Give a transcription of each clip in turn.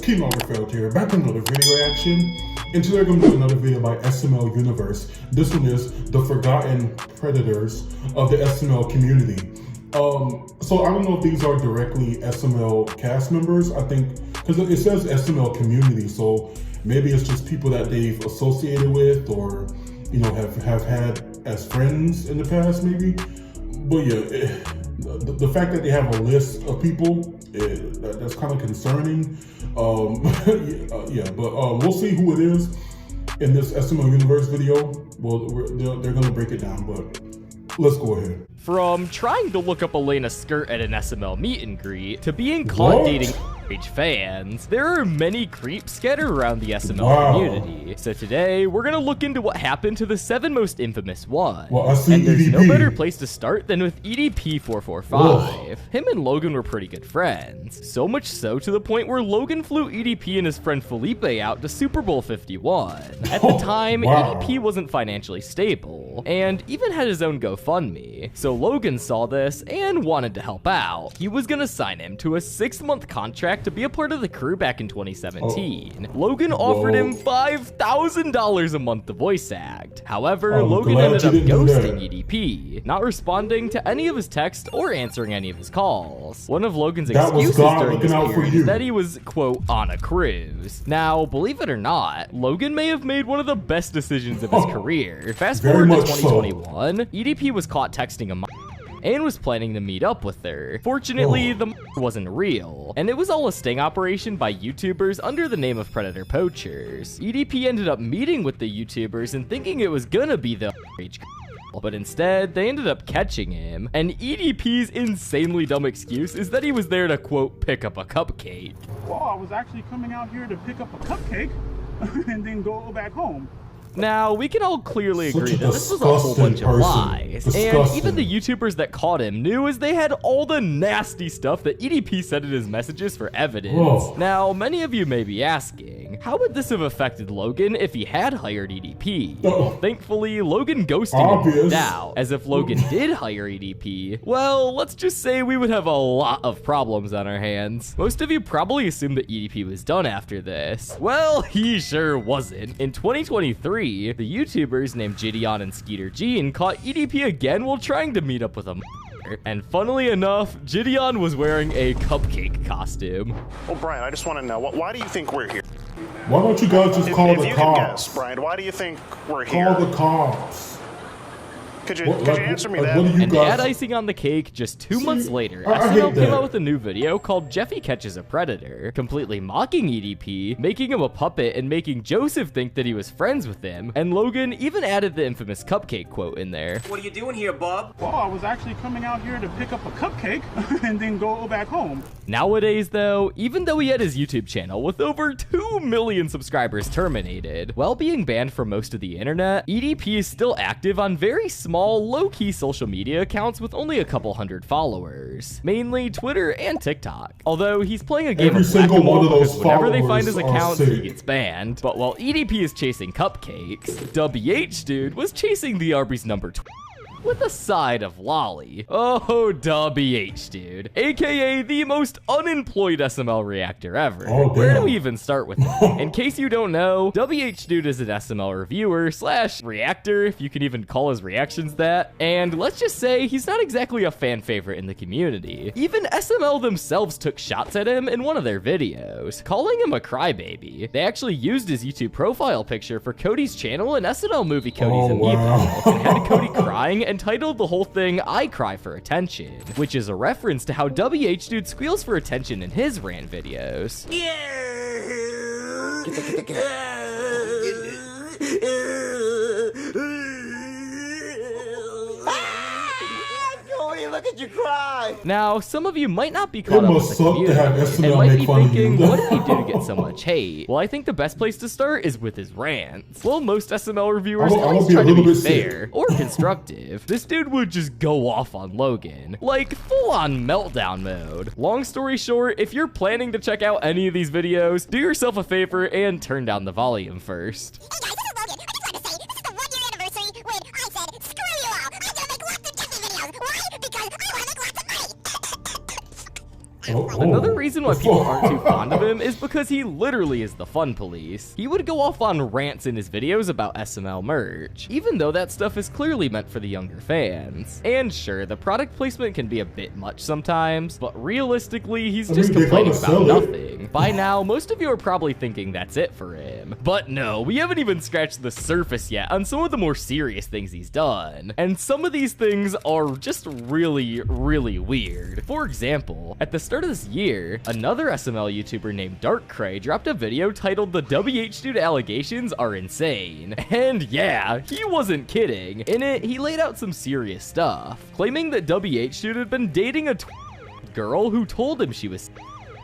King Lagerfeld here, back with another video reaction. And today I'm going to do another video by SML Universe. This one is the Forgotten Predators of the SML community. So I don't know if these are directly SML cast members. I think, because it says SML community, so maybe it's just people that they've associated with or, you know, have had as friends in the past maybe. But yeah, the fact that they have a list of people, that's kind of concerning. We'll see who it is in this SML Universe video. Well, they're gonna break it down, but let's go ahead. From trying to look up Elena's skirt at an SML meet and greet to being caught dating fans, there are many creeps scattered around the SML community. So today, we're gonna look into what happened to the 7 most infamous ones. Well, I see and there's EDP. no better place to start than with EDP445. Him and Logan were pretty good friends. So much so to the point where Logan flew EDP and his friend Felipe out to Super Bowl 51. At the time, EDP wasn't financially stable, and even had his own GoFundMe. So Logan saw this and wanted to help out. He was gonna sign him to a 6-month contract to be a part of the crew back in 2017. Logan offered him $5,000 a month to voice act. However, Logan ended up ghosting EDP, not responding to any of his texts or answering any of his calls. One of Logan's excuses during this period is that he was, quote, on a cruise. Now, believe it or not, Logan may have made one of the best decisions of his career. Fast forward to 2021, EDP was caught texting a and was planning to meet up with her. Fortunately, the wasn't real, and it was all a sting operation by YouTubers under the name of Predator Poachers. EDP ended up meeting with the YouTubers and thinking it was gonna be the but instead, they ended up catching him, and EDP's insanely dumb excuse is that he was there to, quote, pick up a cupcake. Well, I was actually coming out here to pick up a cupcake and then go back home. Now, we can all clearly agree that this was a whole bunch of lies, and even the YouTubers that caught him knew as they had all the nasty stuff that EDP said in his messages for evidence. Now, many of you may be asking, how would this have affected Logan if he had hired EDP? Thankfully, Logan ghosting him worked out, as if Logan did hire EDP, well, let's just say we would have a lot of problems on our hands. Most of you probably assumed that EDP was done after this. Well, he sure wasn't. In 2023, the YouTubers named Gideon and Skeeter Jean caught EDP again while trying to meet up with a and funnily enough, Gideon was wearing a cupcake costume. Well, Brian, I just want to know, why do you think we're here? Why don't you guys just call the cops? If you can guess, Brian, why do you think we're here? Call the cops. Could you answer me that? And to add icing on the cake, just 2 months later, SML came out with a new video called Jeffy Catches a Predator, completely mocking EDP, making him a puppet, and making Joseph think that he was friends with him, and Logan even added the infamous cupcake quote in there. What are you doing here, bub? Well, I was actually coming out here to pick up a cupcake and then go back home. Nowadays, though, even though he had his YouTube channel with over 2 million subscribers terminated, while being banned from most of the internet, EDP is still active on very small, low-key social media accounts with only a couple hundred followers, mainly Twitter and TikTok. Although he's playing a game of whack-a-mole because whenever they find his account, he gets banned. But while EDP is chasing cupcakes, WH Dude was chasing the Arby's number 12. With a side of lolly. Oh, WH Dude, aka the most unemployed SML reactor ever. Where do we even start with it? In case you don't know, WH Dude is an SML reviewer / reactor, if you can even call his reactions that, and let's just say he's not exactly a fan favorite in the community. Even SML themselves took shots at him in one of their videos, calling him a crybaby. They actually used his YouTube profile picture for Cody's channel in SML movie Cody's and Meatballs, and had Cody crying and titled the whole thing I Cry for Attention, which is a reference to how WH Dude squeals for attention in his rant videos. Look at you cry! Now, some of you might not be caught up with the community and might be thinking, what did he do to get so much hate? Well, I think the best place to start is with his rants. Well, most SML reviewers always try to be fair or constructive. This dude would just go off on Logan, like full-on meltdown mode. Long story short, if you're planning to check out any of these videos, do yourself a favor and turn down the volume first. Hey guys, this is Logan. I just wanted to say, this is the 1-year anniversary when I said, screw you all, I'm gonna make lots of Jeffy videos. Why? Because I wanna make lots of money. Another reason why people aren't too fond of him is because he literally is the fun police. He would go off on rants in his videos about SML merch, even though that stuff is clearly meant for the younger fans. And sure, the product placement can be a bit much sometimes, but realistically, he's just complaining about nothing. By now, most of you are probably thinking that's it for him. But no, we haven't even scratched the surface yet on some of the more serious things he's done. And some of these things are just really, really weird. For example, at the start of this year, another SML YouTuber named Pr3d dropped a video titled "The WH Dude allegations are insane." And yeah, he wasn't kidding. In it, he laid out some serious stuff, claiming that WH Dude had been dating a girl who told him she was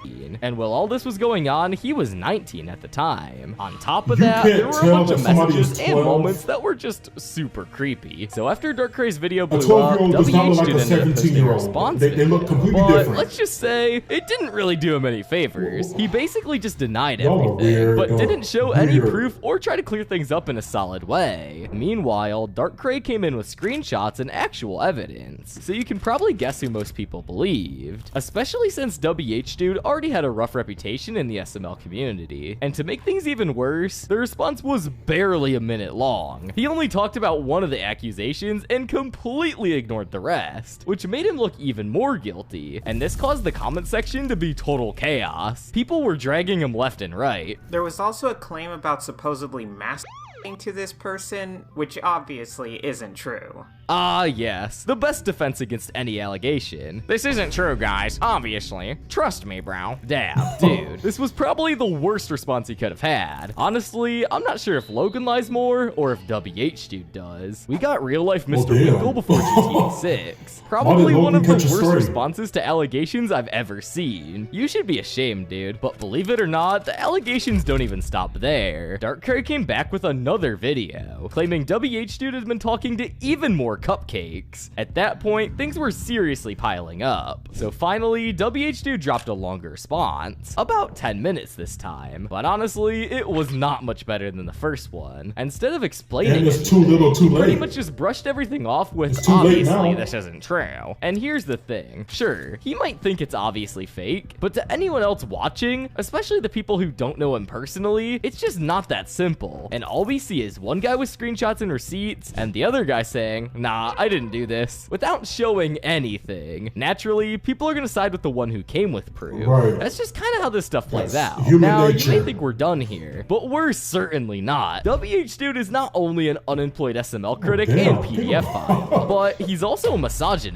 16. And while all this was going on, he was 19 at the time. On top of that, there were a bunch of messages and moments that were just super creepy. So after Pr3d's video blew up, WH Dude ended up posting a response they look completely but different. let's just say, it didn't really do him any favors. He basically just denied everything, but didn't show any proof or try to clear things up in a solid way. Meanwhile, Pr3d came in with screenshots and actual evidence, so you can probably guess who most people believed, especially since WH Dude already had a rough reputation in the SML community. And to make things even worse, the response was barely a minute long. He only talked about one of the accusations and completely ignored the rest, which made him look even more guilty. And this caused the comment section to be total chaos. People were dragging him left and right. There was also a claim about supposedly masturbating to this person, which obviously isn't true. Ah, yes. The best defense against any allegation. This isn't true, guys. Obviously. Trust me, bro. Damn, dude. This was probably the worst response he could have had. Honestly, I'm not sure if Logan lies more or if WH Dude does. We got real-life Mr. Winkle before GTA 6. Probably one of the worst responses to allegations I've ever seen. You should be ashamed, dude. But believe it or not, the allegations don't even stop there. Pr3d came back with another video, claiming WH Dude had been talking to even more cupcakes. At that point, things were seriously piling up. So finally, WH Dude dropped a longer response, about 10 minutes this time. But honestly, it was not much better than the first one. Instead of explaining it, he pretty much just brushed everything off with, obviously this isn't true. And here's the thing, sure, he might think it's obviously fake, but to anyone else watching, especially the people who don't know him personally, it's just not that simple. And all we see is one guy with screenshots and receipts, and the other guy saying, nah, I didn't do this, without showing anything. Naturally, people are gonna side with the one who came with proof. Right. That's just kind of how this stuff plays out. Now, you may think we're done here, but we're certainly not. WH Dude is not only an unemployed SML critic and PDF file, but he's also a misogynist.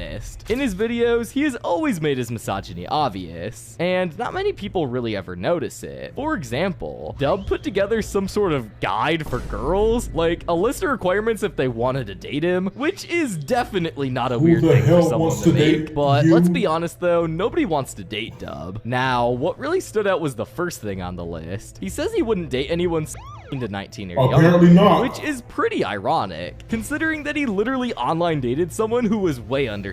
In his videos, he has always made his misogyny obvious, and not many people really ever notice it. For example, Dub put together some sort of guide for girls, like a list of requirements if they wanted to date him, which is definitely not a weird thing for someone to make, but let's be honest though, nobody wants to date Dub. Now, what really stood out was the first thing on the list. He says he wouldn't date anyone to 19 or younger, which is pretty ironic, considering that he literally online dated someone who was way under.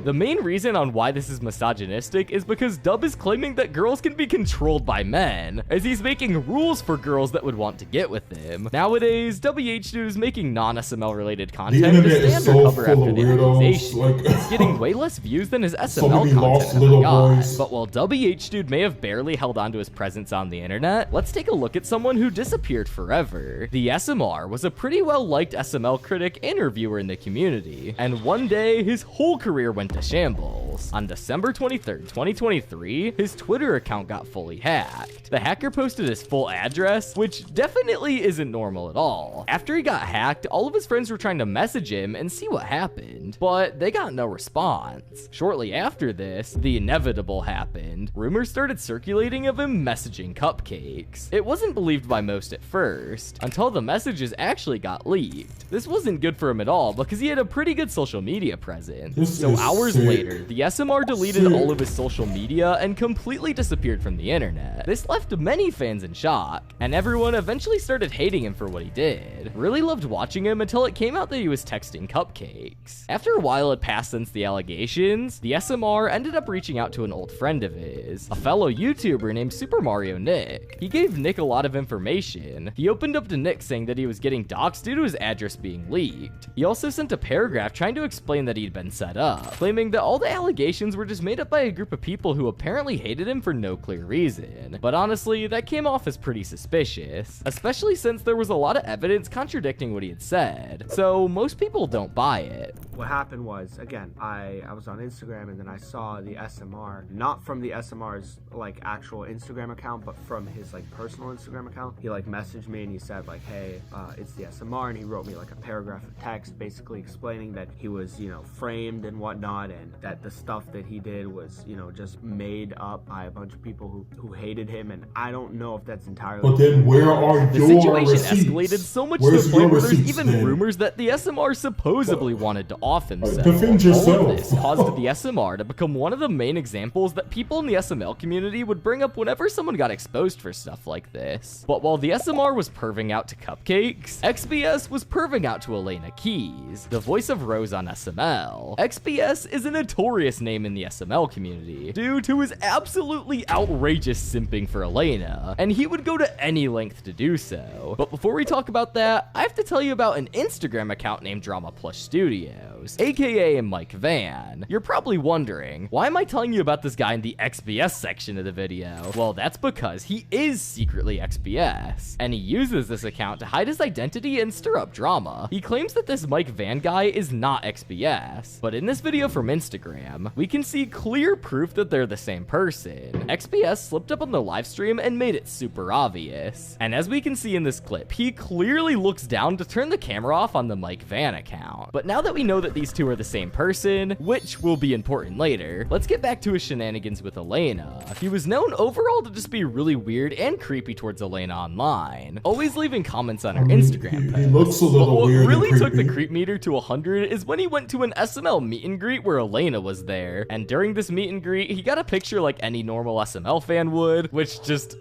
The main reason on why this is misogynistic is because Dub is claiming that girls can be controlled by men, as he's making rules for girls that would want to get with him. Nowadays, WH Dude is making non-SML related content to stay undercover after the accusation. It's getting way less views than his SML content ever got. But while WH Dude may have barely held on to his presence on the internet, let's take a look at someone who disappeared forever. The SMR was a pretty well-liked SML critic and reviewer in the community, and one day, his whole career went to shambles. On December 23rd, 2023, his Twitter account got fully hacked. The hacker posted his full address, which definitely isn't normal at all. After he got hacked, all of his friends were trying to message him and see what happened, but they got no response. Shortly after this, the inevitable happened. Rumors started circulating of him messaging cupcakes. It wasn't believed by most at first, until the messages actually got leaked. This wasn't good for him at all because he had a pretty good social media presence. So hours later, the SMR deleted all of his social media and completely disappeared from the internet. This left many fans in shock, and everyone eventually started hating him for what he did. Really loved watching him until it came out that he was texting cupcakes. After a while had passed since the allegations, the SMR ended up reaching out to an old friend of his, a fellow YouTuber named Super Mario Nick. He gave Nick a lot of information. He opened up to Nick saying that he was getting doxxed due to his address being leaked. He also sent a paragraph trying to explain that he'd been set up. claiming that all the allegations were just made up by a group of people who apparently hated him for no clear reason. But honestly, that came off as pretty suspicious, especially since there was a lot of evidence contradicting what he had said. So most people don't buy it. What happened was, again, I was on Instagram and then I saw the SMR, not from the SMR's like actual Instagram account, but from his like personal Instagram account. He like messaged me and he said like, hey, it's the SMR, and he wrote me like a paragraph of text basically explaining that he was, you know, framed and whatnot, and that the stuff that he did was, you know, just made up by a bunch of people who hated him. And I don't know if that's entirely But then where are the your situation receipts? escalated so much Where's to the point your where there's receipts, even then? rumors that the SMR supposedly wanted to off himself. defend All yourself. of this caused the SMR to become one of the main examples that people in the SML community would bring up whenever someone got exposed for stuff like this. But while the SMR was perving out to Cupcakes, XBS was perving out to Elena Keys, the voice of Rose on SML. XBS is a notorious name in the SML community due to his absolutely outrageous simping for Elena, and he would go to any length to do so. But before we talk about that, I have to tell you about an Instagram account named Drama Plush Studios, aka Mike Van. You're probably wondering, why am I telling you about this guy in the XBS section of the video? Well, that's because he is secretly XBS, and he uses this account to hide his identity and stir up drama. He claims that this Mike Van guy is not XBS, but in this video from Instagram, we can see clear proof that they're the same person. XBS slipped up on the live stream and made it super obvious. And as we can see in this clip, he clearly looks down to turn the camera off on the Mike Van account. But now that we know that these two are the same person, which will be important later, let's get back to his shenanigans with Elena. He was known overall to just be really weird and creepy towards Elena online, always leaving comments on her Instagram posts. He looks a little But what weird really and took the creepy. creep meter to 100 is when he went to an SML meet and greet where Elena was there. And during this meet and greet, he got a picture like any normal SML fan would, which just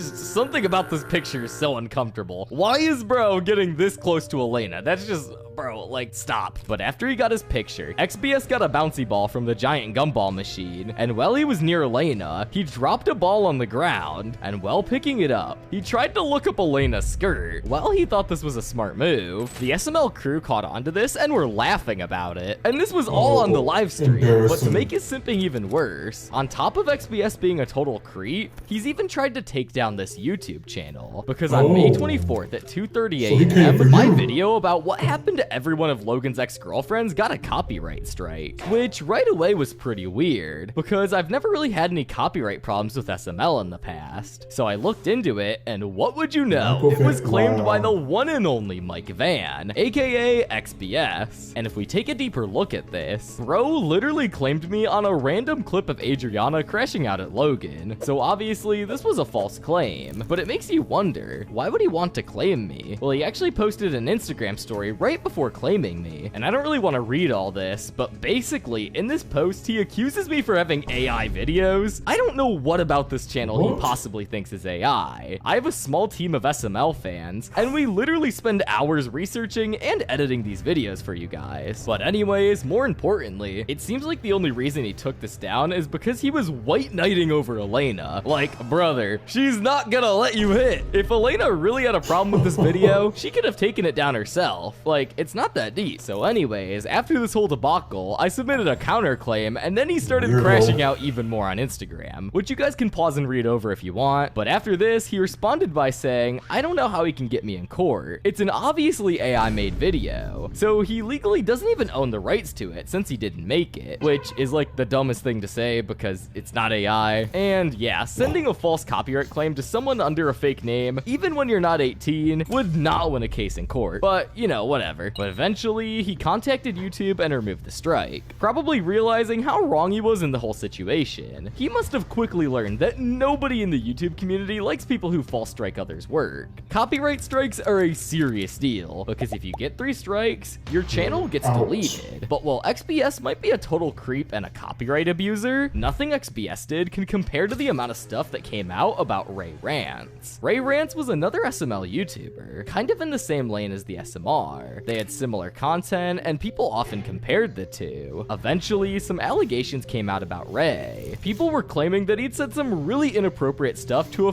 something about this picture is so uncomfortable. Why is bro getting this close to Elena? That's just, bro, like, stop. But after he got his picture, XBS got a bouncy ball from the giant gumball machine, and while he was near Elena, he dropped a ball on the ground, and while picking it up, he tried to look up Elena's skirt. While he thought this was a smart move, the SML crew caught on to this and were laughing about it. And this was all on the live stream, but to make his simping even worse, on top of XBS being a total creep, he's even tried to take down this YouTube channel, because on May 24th at 2:30 So he came a.m., for my you. video about what happened to every one of Logan's ex-girlfriends got a copyright strike, which right away was pretty weird, because I've never really had any copyright problems with SML in the past. So I looked into it, and what would you know? It was claimed by the one and only Mike Van, aka XBS. And if we take a deeper look at this, bro literally claimed me on a random clip of Adriana crashing out at Logan. So obviously this was a false claim, but it makes you wonder, why would he want to claim me? Well, he actually posted an Instagram story right before claiming me, and I don't really want to read all this, but basically in this post he accuses me for having AI videos. I don't know what about this channel he possibly thinks is AI. I have a small team of SML fans, and we literally spend hours researching and editing these videos for you guys. But anyways, more importantly, it seems like the only reason he took this down is because he was white knighting over Elena. Like, brother, she's not gonna let you hit. If Elena really had a problem with this video, she could have taken it down herself. Like, it's not that deep. So anyways, after this whole debacle, I submitted a counterclaim, and then he started crashing out even more on Instagram, which you guys can pause and read over if you want. But after this, he responded by saying, I don't know how he can get me in court. It's an obviously AI made video, so he legally doesn't even own the rights to it since he didn't make it, which is like the dumbest thing to say because it's not AI. And yeah, sending a false copyright claim to someone under a fake name, even when you're not 18, would not win a case in court. But, you know, whatever. But eventually, he contacted YouTube and removed the strike, probably realizing how wrong he was in the whole situation. He must have quickly learned that nobody in the YouTube community likes people who false strike others' work. Copyright strikes are a serious deal, because if you get 3 strikes, your channel gets deleted. But while XBS might be a total creep and a copyright abuser, nothing XBS did can compare to the amount of stuff that came out about Ray Rants. Ray Rants was another SML YouTuber, kind of in the same lane as the SMR. They had similar content, and people often compared the two. Eventually, some allegations came out about Ray. People were claiming that he'd said some really inappropriate stuff to a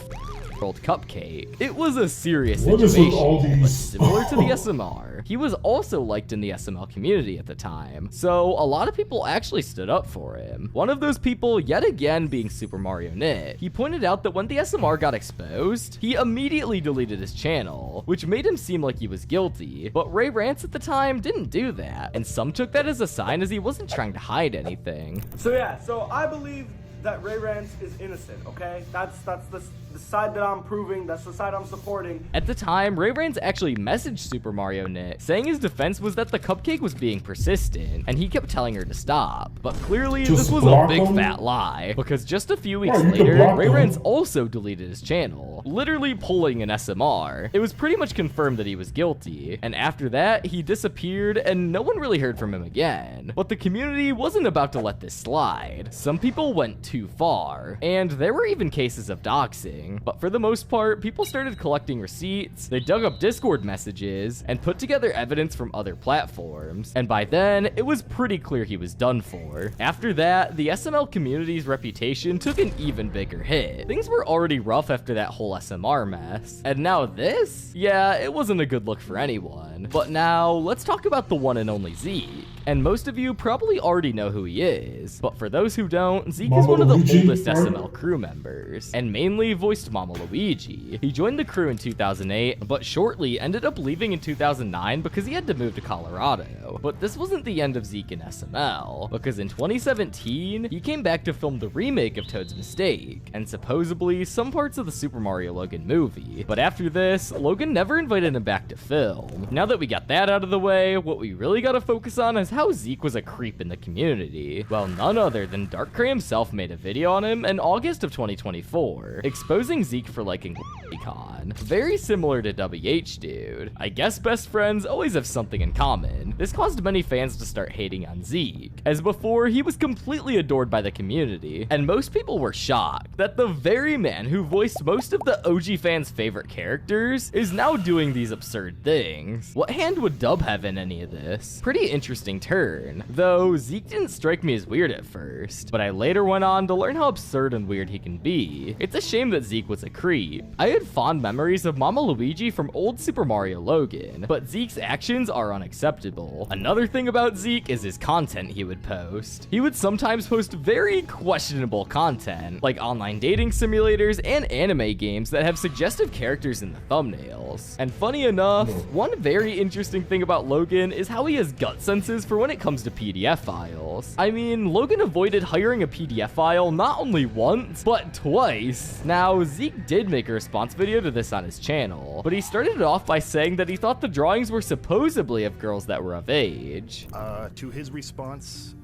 World Cupcake. It was a serious What is with all situation, but these- similar to the SMR. He was also liked in the SML community at the time, so a lot of people actually stood up for him. One of those people, yet again, being Super Mario Knit. He pointed out that when the SMR got exposed, he immediately deleted his channel, which made him seem like he was guilty, but Ray Rants at the time didn't do that, and some took that as a sign as he wasn't trying to hide anything. So yeah, so I believe that Ray Rants is innocent, okay? That's the side that I'm proving, that's the side I'm supporting. At the time, Ray Rants actually messaged Super Mario Knit, saying his defense was that the cupcake was being persistent, and he kept telling her to stop. But clearly, Just this was a block big him? fat lie, because just a few weeks Right, you can later, block Ray him. Rants also deleted his channel, literally pulling an SMR. It was pretty much confirmed that he was guilty, and after that, he disappeared, and no one really heard from him again. But the community wasn't about to let this slide. Some people went too far, and there were even cases of doxing, but for the most part, people started collecting receipts, they dug up Discord messages, and put together evidence from other platforms, and by then, it was pretty clear he was done for. After that, the SML community's reputation took an even bigger hit. Things were already rough after that whole SMR mess, and now this? Yeah, it wasn't a good look for anyone. But now, let's talk about the one and only Zeke. And most of you probably already know who he is, but for those who don't, Zeke is one of the Luigi, oldest right? SML crew members, and mainly voiced Mama Luigi. He joined the crew in 2008, but shortly ended up leaving in 2009 because he had to move to Colorado. But this wasn't the end of Zeke in SML, because in 2017, he came back to film the remake of Toad's Mistake, and supposedly some parts of the Super Mario Logan movie. But after this, Logan never invited him back to film. Now that we got that out of the way, what we really gotta focus on is how Zeke was a creep in the community. Well, none other than Darkrai himself made a video on him in August of 2024, exposing Zeke for liking Con. Very similar to WH Dude. I guess best friends always have something in common. This caused many fans to start hating on Zeke, as before he was completely adored by the community, and most people were shocked that the very man who voiced most of the OG fans' favorite characters is now doing these absurd things. What hand would Dub have in any of this? Pretty interesting turn, though Zeke didn't strike me as weird at first, but I later went on to learn how absurd and weird he can be. It's a shame that Zeke was a creep. I had fond memories of Mama Luigi from old Super Mario Logan, but Zeke's actions are unacceptable. Another thing about Zeke is his content he would post. He would sometimes post very questionable content, like online dating simulators and anime games that have suggestive characters in the thumbnails. And funny enough, one very interesting thing about Logan is how he has gut senses for when it comes to PDF files. I mean, Logan avoided hiring a PDF file not only once, but twice. Now, Zeke did make a response video to this on his channel, but he started it off by saying that he thought the drawings were supposedly of girls that were of age. To his response,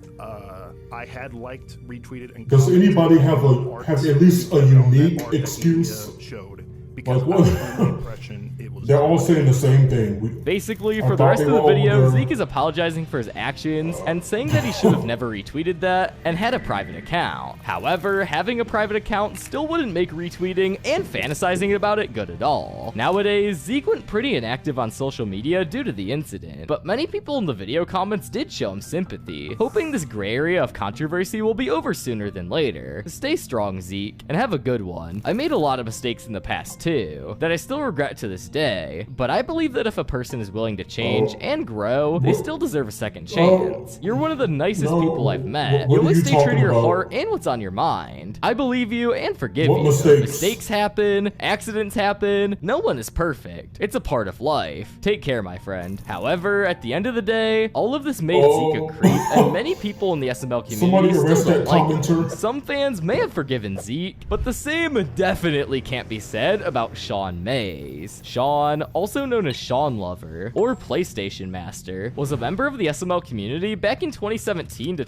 I had liked, retweeted, and Does anybody have at least a unique art that he, excuse? showed because Like what? I was under the impression it was They're all saying the same thing. Basically, I for the thought rest they of the were video, older. Zeke is apologizing for his actions and saying that he should have never retweeted that and had a private account. However, having a private account still wouldn't make retweeting and fantasizing about it good at all. Nowadays, Zeke went pretty inactive on social media due to the incident, but many people in the video comments did show him sympathy, hoping this gray area of controversy will be over sooner than later. Stay strong, Zeke, and have a good one. I made a lot of mistakes in the past too, that I still regret to this day, but I believe that if a person is willing to change and grow, they still deserve a second chance. You're one of the nicest people I've met. What You are always you stay true to talking your about? heart and what's on your mind. I believe you and forgive What you. mistakes? Mistakes happen, accidents happen, no one is perfect. It's a part of life. Take care, my friend. However, at the end of the day, all of this made Zeke a creep, and many people in the SML Somebody community arrest still that don't like him. commenter. Some fans may have forgiven Zeke, but the same definitely can't be said about Shawn Mays. Shawn, also known as Shawn Lover, or PlayStation Master, was a member of the SML community back in 2017 to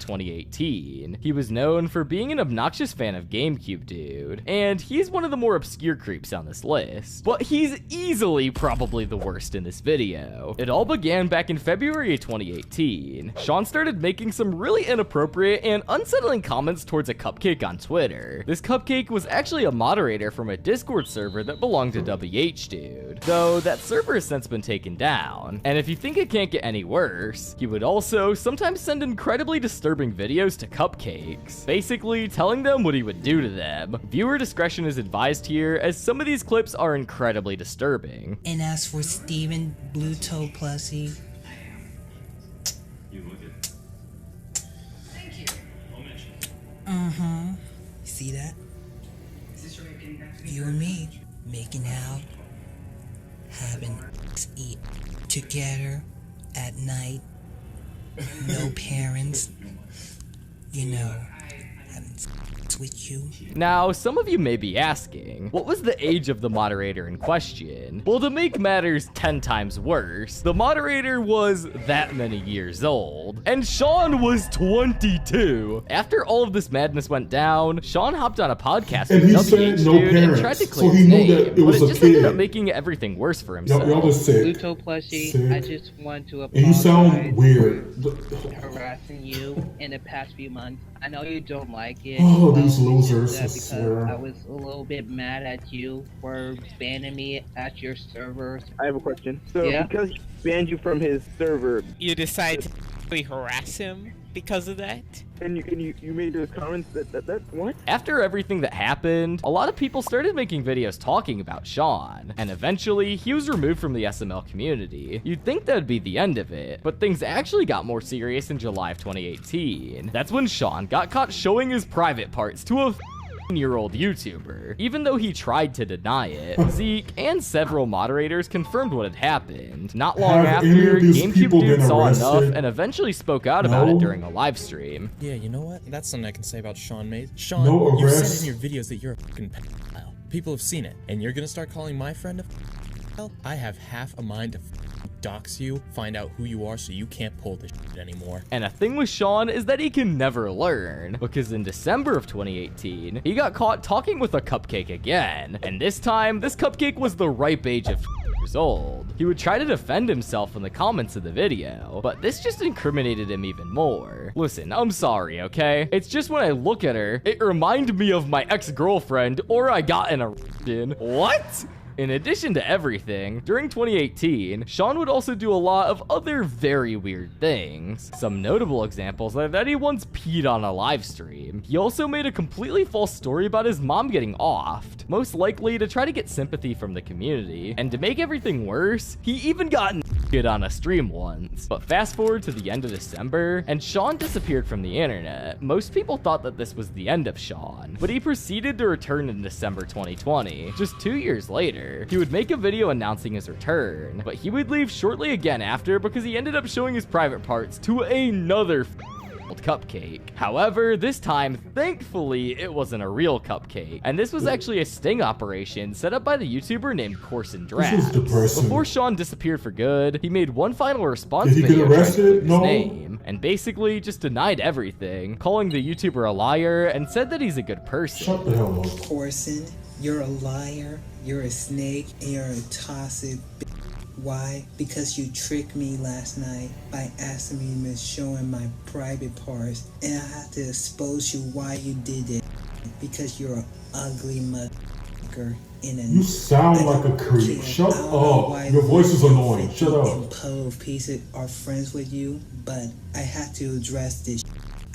2018. He was known for being an obnoxious fan of GameCube Dude, and he's one of the more obscure creeps on this list, but he's easily probably the worst in this video. It all began back in February of 2018. Shawn started making some really inappropriate and unsettling comments towards a cupcake on Twitter. This cupcake was actually a moderator from a Discord server that Sean belonged to WH Dude, though that server has since been taken down. And if you think it can't get any worse, he would also sometimes send incredibly disturbing videos to cupcakes, basically telling them what he would do to them. Viewer discretion is advised here, as some of these clips are incredibly disturbing. And as for Steven Blue Toe Plussy, see that? You and me making out, having eat together at night, no parents, you know, having sex with you. Now, some of you may be asking, what was the age of the moderator in question? Well, to make matters 10 times worse, the moderator was that many years old, and Shawn was 22. After all of this madness went down, Shawn hopped on a podcast and with he WH said no Dude parents, and tried to clear so he his knew name, that it was but a it just ended kid. up making everything worse for himself. Y'all are sick. Pluto plushie, Sick. I just want to And you sound apologize weird. for harassing you in the past few months. I know you don't like it. Oh, these It's just losers, that I because swear. I was a little bit mad at you for banning me at your servers. I have a question. So, Yeah? because he banned you from his server, You decide to really harass him because of that? and you made those comments that what? After everything that happened, a lot of people started making videos talking about Shawn, and eventually he was removed from the SML community. You'd think that'd be the end of it, but things actually got more serious in July of 2018. That's when Shawn got caught showing his private parts to a year-old YouTuber. Even though he tried to deny it, Zeke and several moderators confirmed what had happened. Not long Have any after, of these GameCube people Dude been saw arrested? enough and eventually spoke out about No? it during a live stream. Yeah, you know what? That's something I can say about Shawn Mays. Shawn, No you've arrest. said in your videos that you're a fucking pedophile. People have seen it, and you're gonna start calling my friend a pedophile? I have half a mind to dox you, find out who you are so you can't pull this shit anymore. And a thing with Shawn is that he can never learn, because in December of 2018, he got caught talking with a cupcake again, and this time, this cupcake was the ripe age of years old. He would try to defend himself in the comments of the video, but this just incriminated him even more. Listen, I'm sorry, okay? It's just when I look at her, it reminded me of my ex-girlfriend, or I got in a What? In addition to everything, during 2018, Shawn would also do a lot of other very weird things. Some notable examples are that he once peed on a live stream. He also made a completely false story about his mom getting offed, most likely to try to get sympathy from the community. And to make everything worse, he even got naked on a stream once. But fast forward to the end of December, and Shawn disappeared from the internet. Most people thought that this was the end of Shawn, but he proceeded to return in December 2020, just 2 years later. He would make a video announcing his return, but he would leave shortly again after because he ended up showing his private parts to another cupcake. However, this time, thankfully, it wasn't a real cupcake, and this was actually a sting operation set up by the YouTuber named Corson This is Drabs. depressing. Before Shawn disappeared for good, he made one final response Did he get video trying to arrested? clear his No. name, and basically just denied everything, calling the YouTuber a liar and said that he's a good person. Shut the hell up. Corson, you're a liar, you're a snake, and you're a toxic b****. Why? Because you tricked me last night by asking me to showing my private parts, and I have to expose you why you did it. Because you're an ugly motherfucker in a... You sound like a creep. Shut up. Your voice is annoying. Shut up. And Puddle Pieces are friends with you, but I have to address this.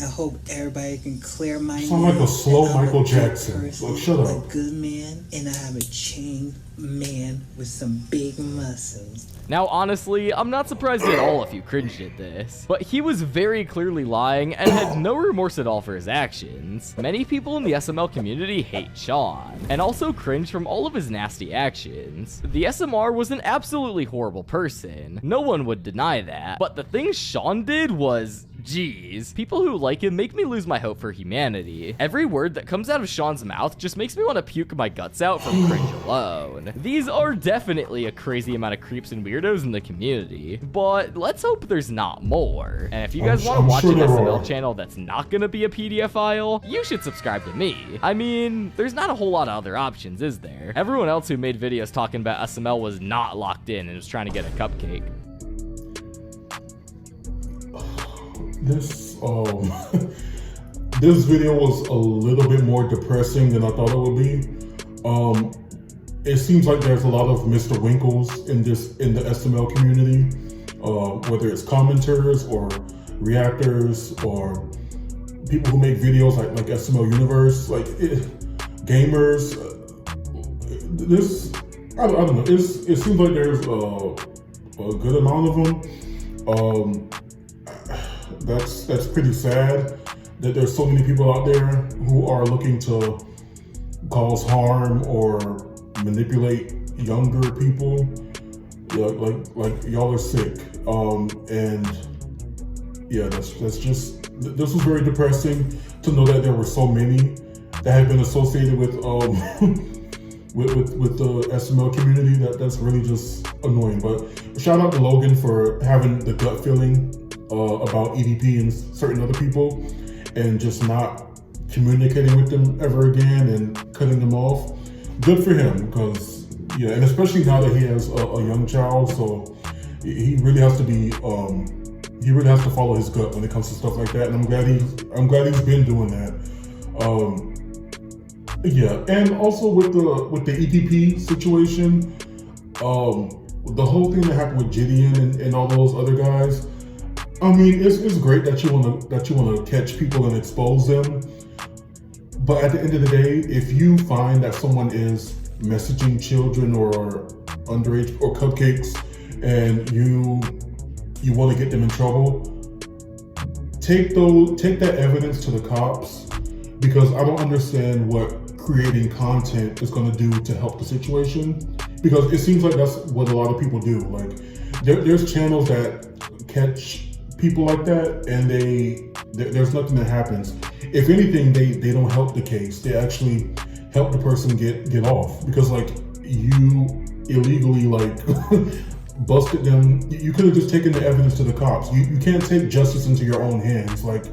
I hope everybody can clear my name. Sound like a slow and I'm Michael a good Jackson. person, Like, shut a up. good man, and I have a chain man with some big muscles. Now, honestly, I'm not surprised at all if you cringed at this, but he was very clearly lying and had no remorse at all for his actions. Many people in the SML community hate Shawn, and also cringe from all of his nasty actions. The SMR was an absolutely horrible person. No one would deny that, but the thing Shawn did was... Jeez, people who like him make me lose my hope for humanity. Every word that comes out of Shawn's mouth just makes me want to puke my guts out from cringe alone. These are definitely a crazy amount of creeps and weirdos in the community, but let's hope there's not more. And if you guys want to watch an SML channel that's not gonna be a PDF file, you should subscribe to me. I mean, there's not a whole lot of other options, is there? Everyone else who made videos talking about SML was not locked in and was trying to get a cupcake. This this video was a little bit more depressing than I thought it would be. it seems like there's a lot of Mr. Winkles in the SML community, whether it's commenters or reactors or people who make videos like SML Universe, gamers. I don't know. It seems like there's a good amount of them. That's pretty sad that there's so many people out there who are looking to cause harm or manipulate younger people. Like y'all are sick. And yeah, this was very depressing to know that there were so many that have been associated with with the SML community. That's really just annoying. But shout out to Logan for having the gut feeling about EDP and certain other people, and just not communicating with them ever again and cutting them off. Good for him, because and especially now that he has a young child, so he really has to be he really has to follow his gut when it comes to stuff like that. And I'm glad he's been doing that. And also with the EDP situation, the whole thing that happened with Gideon and all those other guys. I mean, it's great that you wanna catch people and expose them, but at the end of the day, if you find that someone is messaging children or underage or cupcakes, and you want to get them in trouble, take that evidence to the cops, because I don't understand what creating content is going to do to help the situation, because it seems like that's what a lot of people do. Like there's channels that catch people like that, and there's nothing that happens. If anything, they don't help the case. They actually help the person get off, because like you illegally busted them. You could have just taken the evidence to the cops. You can't take justice into your own hands. And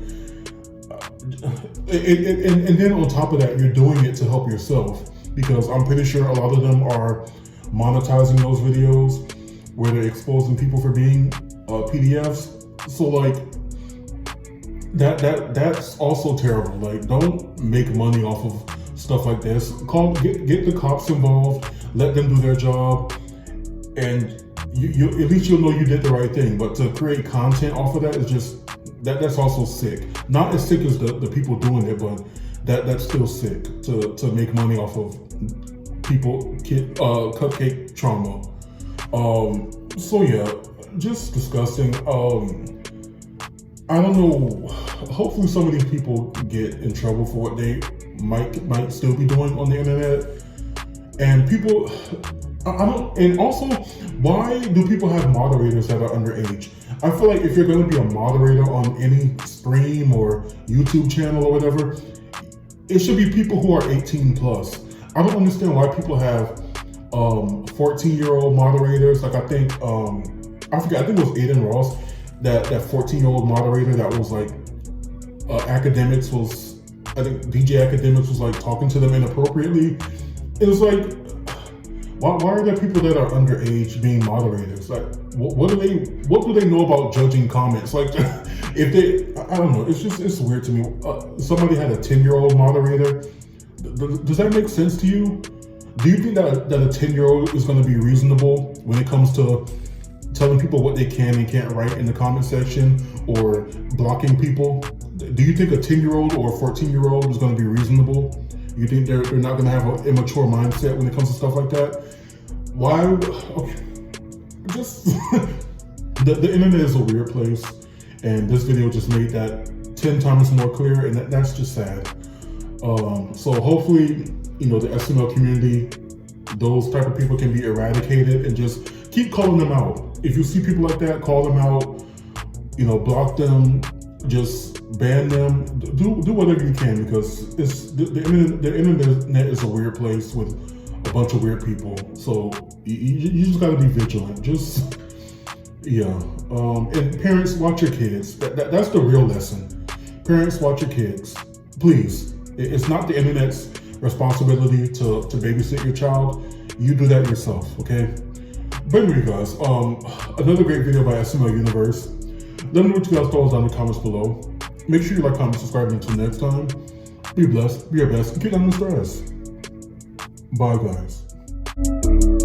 then on top of that, you're doing it to help yourself, because I'm pretty sure a lot of them are monetizing those videos where they're exposing people for being PDFs. So that's also terrible. Don't make money off of stuff like this. Get the cops involved, let them do their job, and you at least you'll know you did the right thing. But to create content off of that is just that's also sick. Not as sick as the people doing it, but that's still sick to make money off of people cupcake trauma. So yeah, just disgusting. I don't know. Hopefully some of these people get in trouble for what they might still be doing on the internet. And people, and also, why do people have moderators that are underage? I feel like if you're going to be a moderator on any stream or YouTube channel or whatever, it should be people who are 18 plus. I don't understand why people have 14-year-old moderators. I think it was Aiden Ross, that 14-year-old moderator that was Academics was, I think DJ Academics was talking to them inappropriately. It was why are there people that are underage being moderators? What do they know about judging comments? If they, I don't know, it's weird to me. Somebody had a 10-year-old moderator. Does that make sense to you? Do you think that a 10-year-old is going to be reasonable when it comes to telling people what they can and can't write in the comment section, or blocking people? Do you think a 10-year-old or a 14-year-old is going to be reasonable? You think they're not going to have an immature mindset when it comes to stuff like that? Why? Okay. Just the internet is a weird place, and this video just made that 10 times more clear, and that's just sad. So hopefully, the SML community, those type of people can be eradicated, and just keep calling them out. If you see people like that, call them out, block them, just ban them, do whatever you can, because the internet is a weird place with a bunch of weird people. So you just gotta be vigilant. And parents, watch your kids. That's the real lesson. Parents, watch your kids, please. It's not the internet's responsibility to babysit your child. You do that yourself, okay? But anyway, guys, another great video by SML Universe. Let me know what you guys thought down in the comments below. Make sure you like, comment, subscribe, and until next time, be blessed, be your best, and keep down the stress. Bye, guys. Bye.